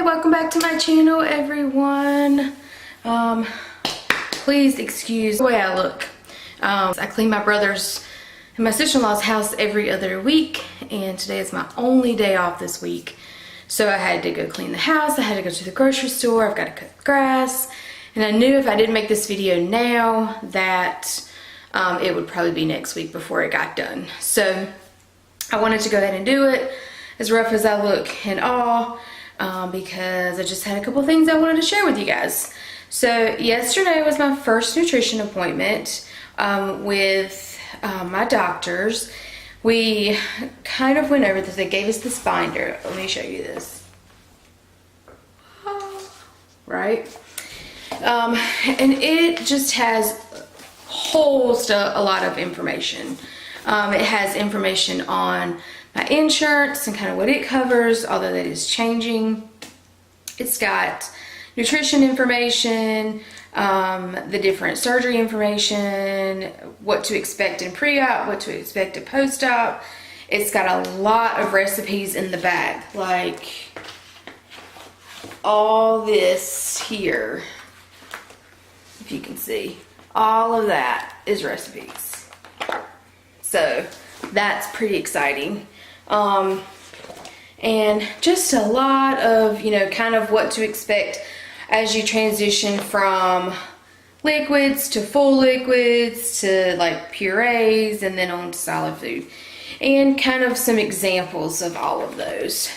welcome back to my channel, everyone. Please excuse the way I look. I clean my brother's and my sister-in-law's house every other week, and today is my only day off this week. So I had to go clean the house, I had to go to the grocery store, I've got to cut grass, and I knew if I didn't make this video now that it would probably be next week before it got done. So I wanted to go ahead and do it, as rough as I look and all, because I just had a couple things I wanted to share with you guys. So yesterday was my first nutrition appointment with my doctors. We kind of went over this. They gave us this binder. Let me show you this. Right? And it just has a lot of information. It has information on my insurance and kind of what it covers, although that is changing. It's got nutrition information, the different surgery information, what to expect in pre-op, what to expect at post-op. It's got a lot of recipes in the back, like all this here, if you can see. All of that is recipes. So that's pretty exciting. And just a lot of, kind of what to expect as you transition from liquids to full liquids to like purees and then on to solid food, and kind of some examples of all of those.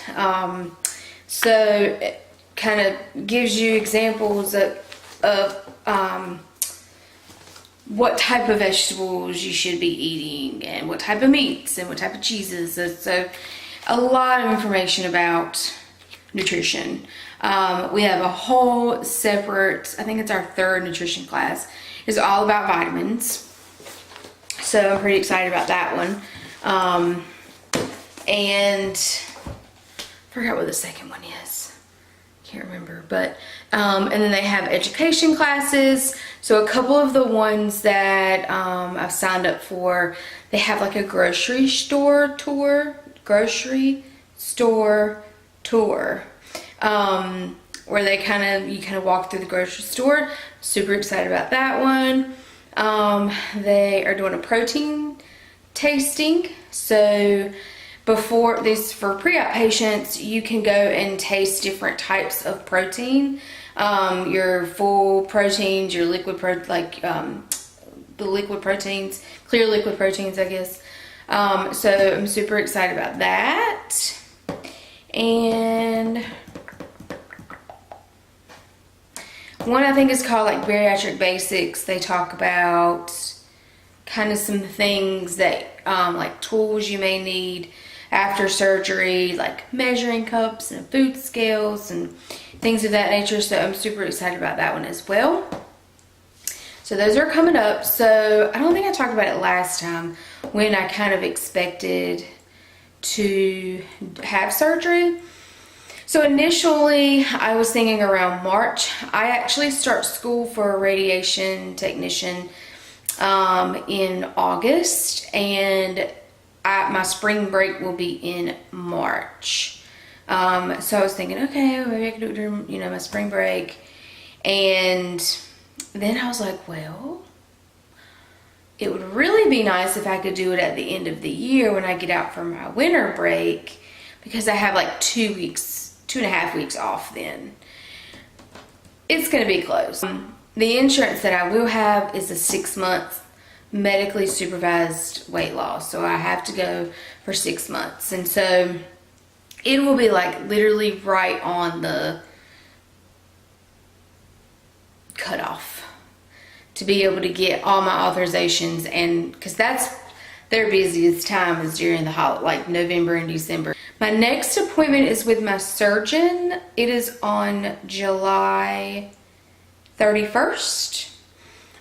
So it kind of gives you examples of what type of vegetables you should be eating and what type of meats and what type of cheeses. So a lot of information about nutrition. We have a whole separate, I think it's our third nutrition class, is all about vitamins. So I'm pretty excited about that one. And I forgot what the second one is. Can't remember, but and then they have education classes. So a couple of the ones that I've signed up for, they have like a grocery store tour, where you kind of walk through the grocery store. Super excited about that one. They are doing a protein tasting. So before this, for pre-op patients, you can go and taste different types of protein. Your full proteins, your liquid the liquid proteins, clear liquid proteins, I guess. So I'm super excited about that. And one I think is called like Bariatric Basics. They talk about kind of some things that like tools you may need after surgery, like measuring cups and food scales and things of that nature. So I'm super excited about that one as well. So those are coming up. So I don't think I talked about it last time when I kind of expected to have surgery. So initially I was thinking around March. I actually start school for a radiation technician in August, and my spring break will be in March. So I was thinking, okay, maybe I can do it during, my spring break. And then I was like, well, it would really be nice if I could do it at the end of the year when I get out for my winter break, because I have like 2.5 weeks off then. It's going to be close. The insurance that I will have is a 6-month medically supervised weight loss. So I have to go for 6 months. And so it will be like literally right on the cutoff to be able to get all my authorizations, and because that's their busiest time is during the holiday, like November and December. My next appointment is with my surgeon. It is on July 31st.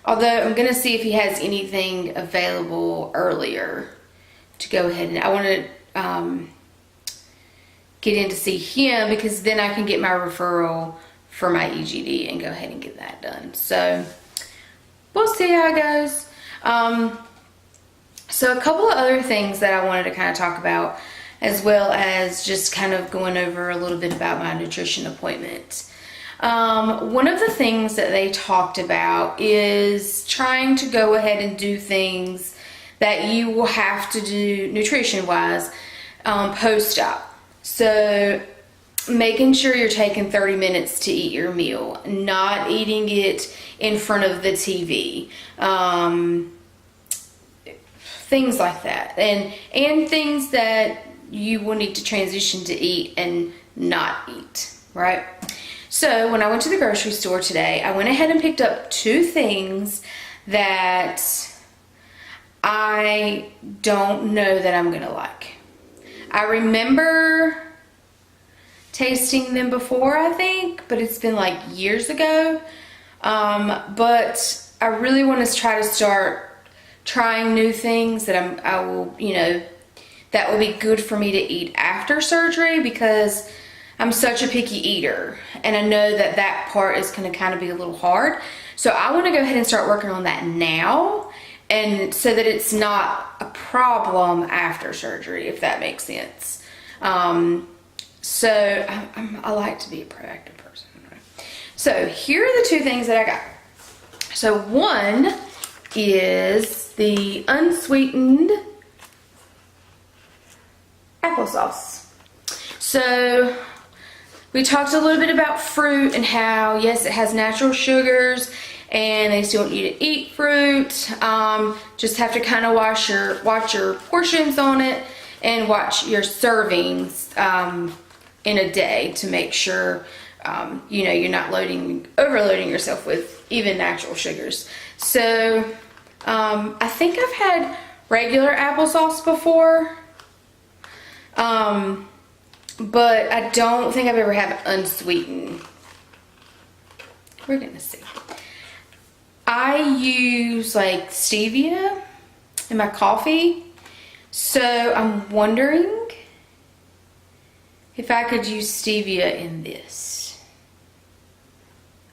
Although I'm gonna see if he has anything available earlier to go ahead, and I want to get in to see him, because then I can get my referral for my EGD and go ahead and get that done. So we'll see how it goes. So a couple of other things that I wanted to kind of talk about as well as just kind of going over a little bit about my nutrition appointment. One of the things that they talked about is trying to go ahead and do things that you will have to do nutrition-wise post-op. So making sure you're taking 30 minutes to eat your meal, not eating it in front of the TV, things like that, and things that you will need to transition to eat and not eat, right? So when I went to the grocery store today, I went ahead and picked up 2 things that I don't know that I'm gonna like. I remember tasting them before, I think, but it's been like years ago. But I really want to try to start trying new things that I will, you know, that will be good for me to eat after surgery, because I'm such a picky eater, and I know that that part is going to kind of be a little hard. So I want to go ahead and start working on that now, and so that it's not a problem after surgery, if that makes sense. So I like to be a proactive person. So here are the 2 things that I got. So one is the unsweetened applesauce. So we talked a little bit about fruit and how, yes, it has natural sugars and they still want you to eat fruit. Just have to kind of watch your portions on it and watch your servings in a day to make sure you know, you're not overloading yourself with even natural sugars. So I think I've had regular applesauce before, but I don't think I've ever had unsweetened. We're gonna see. I use like stevia in my coffee, so I'm wondering if I could use stevia in this.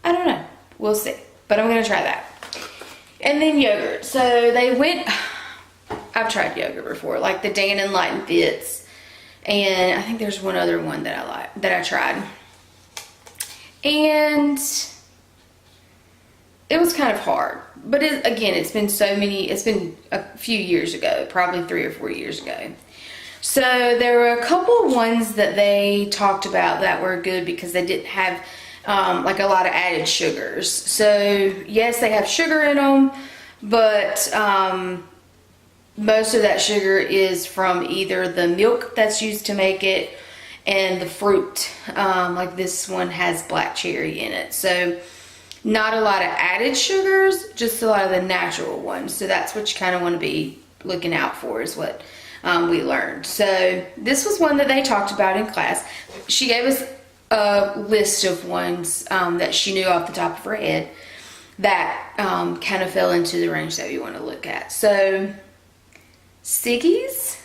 I don't know. We'll see. But I'm going to try that. And then yogurt. So they went... I've tried yogurt before, like the Dan and Light Fits. And I think there's one other one that I like, that I tried. And it was kind of hard. But again, it's been a few years ago, probably 3 or 4 years ago. So there were a couple ones that they talked about that were good because they didn't have like a lot of added sugars. So yes, they have sugar in them, but most of that sugar is from either the milk that's used to make it and the fruit. Like this one has black cherry in it. So not a lot of added sugars, just a lot of the natural ones. So that's what you kind of want to be looking out for, is what we learned. So this was one that they talked about in class. She gave us a list of ones that she knew off the top of her head that kind of fell into the range that we want to look at. So Stickies.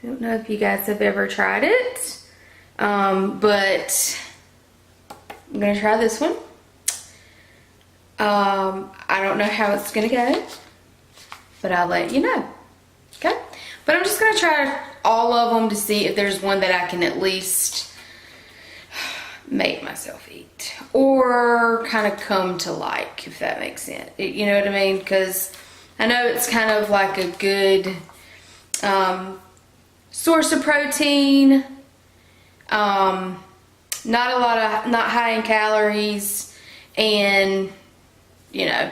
I don't know if you guys have ever tried it, but I'm gonna try this one. I don't know how it's gonna go, but I'll let you know. Okay, but I'm just gonna try all of them to see if there's one that I can at least make myself eat or kind of come to like, if that makes sense. You know what I mean? Because I know it's kind of like a good source of protein. Not high in calories, and you know,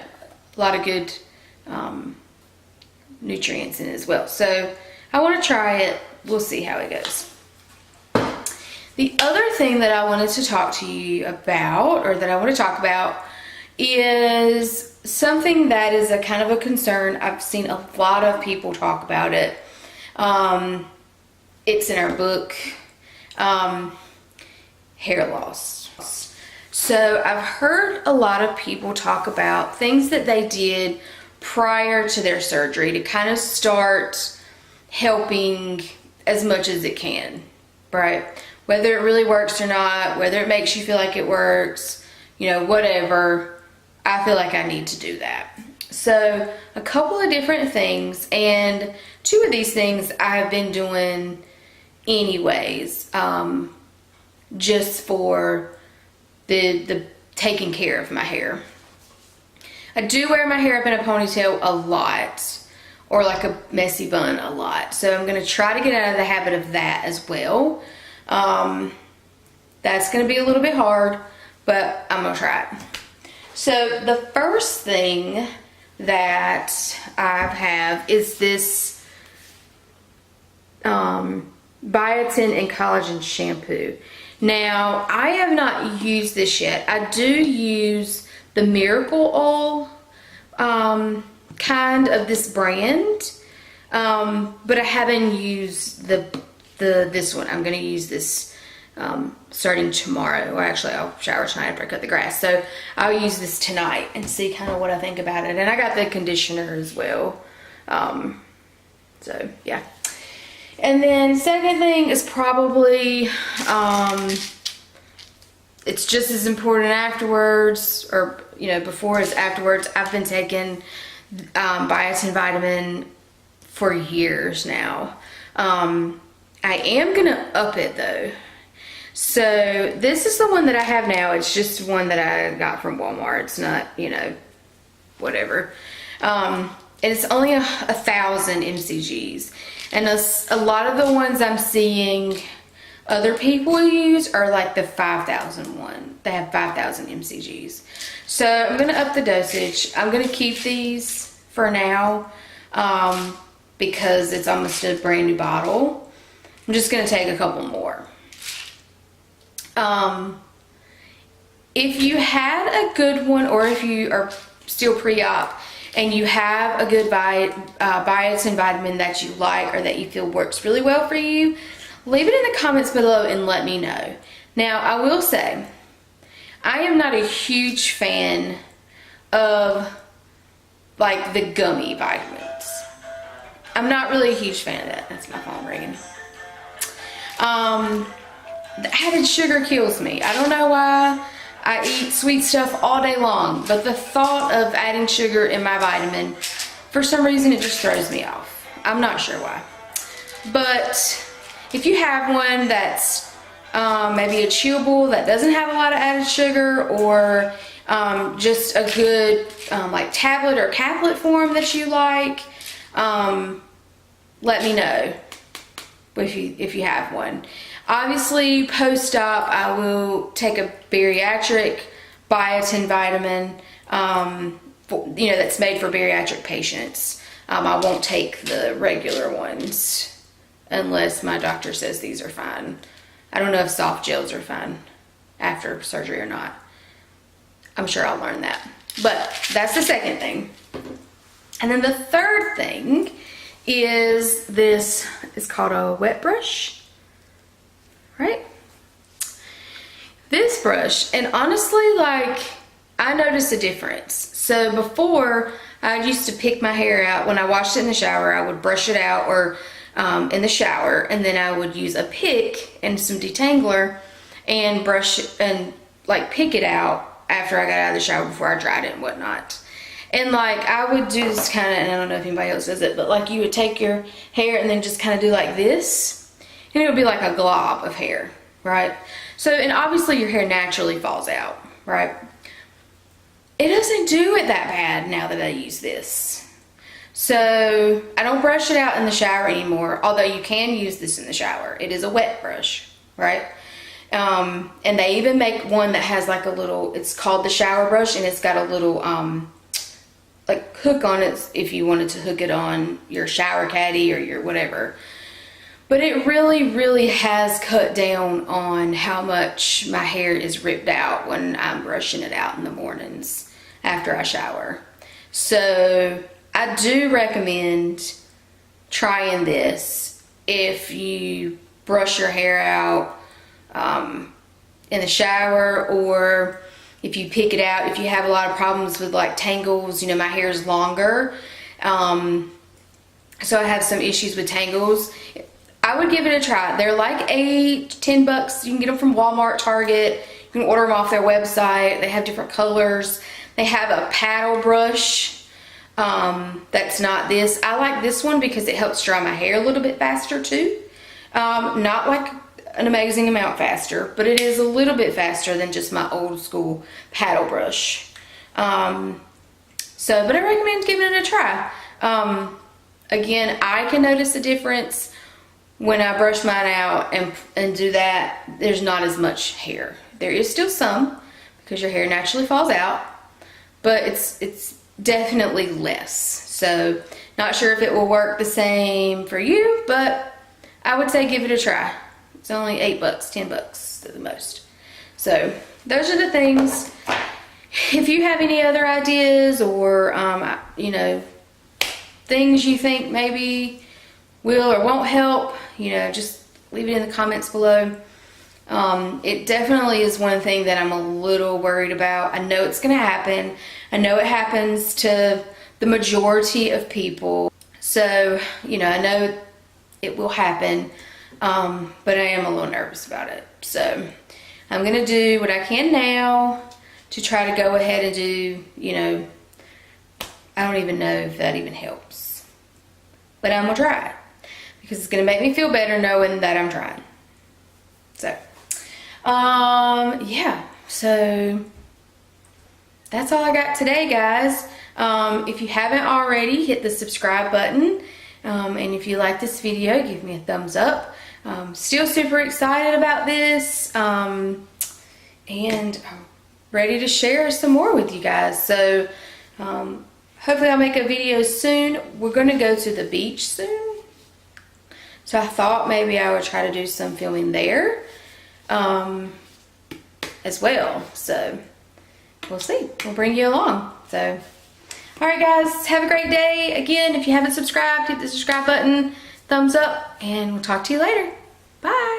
a lot of good nutrients in it as well. So I want to try it. We'll see how it goes. The other thing that I wanted to talk to you about, or that I want to talk about, is something that is a kind of a concern. I've seen a lot of people talk about it. It's in our book, hair loss. So I've heard a lot of people talk about things that they did prior to their surgery to kind of start helping as much as it can, right? Whether it really works or not, whether it makes you feel like it works, you know, whatever, I feel like I need to do that. So a couple of different things, and two of these things I've been doing anyways, just for the taking care of my hair. I do wear my hair up in a ponytail a lot, or like a messy bun a lot. So I'm gonna try to get out of the habit of that as well. That's gonna be a little bit hard, but I'm gonna try it. So the first thing that I have is this biotin and collagen shampoo. Now, I have not used this yet. I do use the Miracle Oil kind of this brand, but I haven't used this one. I'm gonna use this starting tomorrow, or actually I'll shower tonight after I cut the grass. So I'll use this tonight and see kind of what I think about it. And I got the conditioner as well. So yeah. And then second thing is probably, it's just as important afterwards, or before as afterwards. I've been taking biotin vitamin for years now. I am gonna up it though. So this is the one that I have now. It's just one that I got from Walmart. It's not, whatever. And it's only 1,000 mcgs. And a lot of the ones I'm seeing other people use are like the 5,000 one. They have 5,000 mcgs. So I'm gonna up the dosage. I'm gonna keep these for now because it's almost a brand new bottle. I'm just gonna take a couple more. If you had a good one, or if you are still pre-op and you have a good biotin vitamin that you like or that you feel works really well for you, leave it in the comments below and let me know. Now, I will say, I am not a huge fan of like the gummy vitamins. I'm not really a huge fan of that. That's my phone ringing. The added sugar kills me. I don't know why. I eat sweet stuff all day long, but the thought of adding sugar in my vitamin, for some reason, it just throws me off. I'm not sure why. But if you have one that's maybe a chewable that doesn't have a lot of added sugar, or just a good like tablet or caplet form that you like, let me know if you have one. Obviously, post-op, I will take a bariatric biotin vitamin, that's made for bariatric patients. I won't take the regular ones unless my doctor says these are fine. I don't know if soft gels are fine after surgery or not. I'm sure I'll learn that. But that's the second thing. And then the third thing is this. It's called a wet brush. Right? This brush, and honestly, like, I noticed a difference. So before, I used to pick my hair out. When I washed it in the shower, I would brush it out, or in the shower, and then I would use a pick and some detangler and brush it and like pick it out after I got out of the shower before I dried it and whatnot. And like, I would do this kind of, and I don't know if anybody else does it, but like, you would take your hair and then just kind of do like this. And it would be like a glob of hair, right? So, and obviously your hair naturally falls out, right? It doesn't do it that bad now that I use this. So, I don't brush it out in the shower anymore, although you can use this in the shower. It is a wet brush, right? And they even make one that has like a little, it's called the shower brush, and it's got a little like hook on it if you wanted to hook it on your shower caddy or your whatever. But it really, really has cut down on how much my hair is ripped out when I'm brushing it out in the mornings after I shower. So I do recommend trying this if you brush your hair out in the shower, or if you pick it out, if you have a lot of problems with like tangles. My hair is longer, so I have some issues with tangles. I would give it a try. They're like $10. You can get them from Walmart, Target. You can order them off their website. They have different colors. They have a paddle brush that's not this. I like this one because it helps dry my hair a little bit faster too. Not like an amazing amount faster, but it is a little bit faster than just my old school paddle brush. But I recommend giving it a try. Again, I can notice a difference when I brush mine out and do that. There's not as much hair. There is still some because your hair naturally falls out, but it's definitely less. So not sure if it will work the same for you, but I would say give it a try. It's only $8, $10 at the most. So those are the things. If you have any other ideas or, you know, things you think maybe will or won't help, you know, just leave it in the comments below. It definitely is one thing that I'm a little worried about. I know it's going to happen. I know it happens to the majority of people. So, you know, I know it will happen. But I am a little nervous about it. So I'm going to do what I can now to try to go ahead and do, you know, I don't even know if that even helps. But I'm going to try it because it's going to make me feel better knowing that I'm trying. So, yeah. So that's all I got today, guys. If you haven't already, hit the subscribe button. And if you like this video, give me a thumbs up. Still super excited about this, and I'm ready to share some more with you guys. So hopefully I'll make a video soon. We're going to go to the beach soon, so I thought maybe I would try to do some filming there as well. So we'll see. We'll bring you along. So alright guys, have a great day. Again, if you haven't subscribed, hit the subscribe button, thumbs up, and we'll talk to you later. Bye.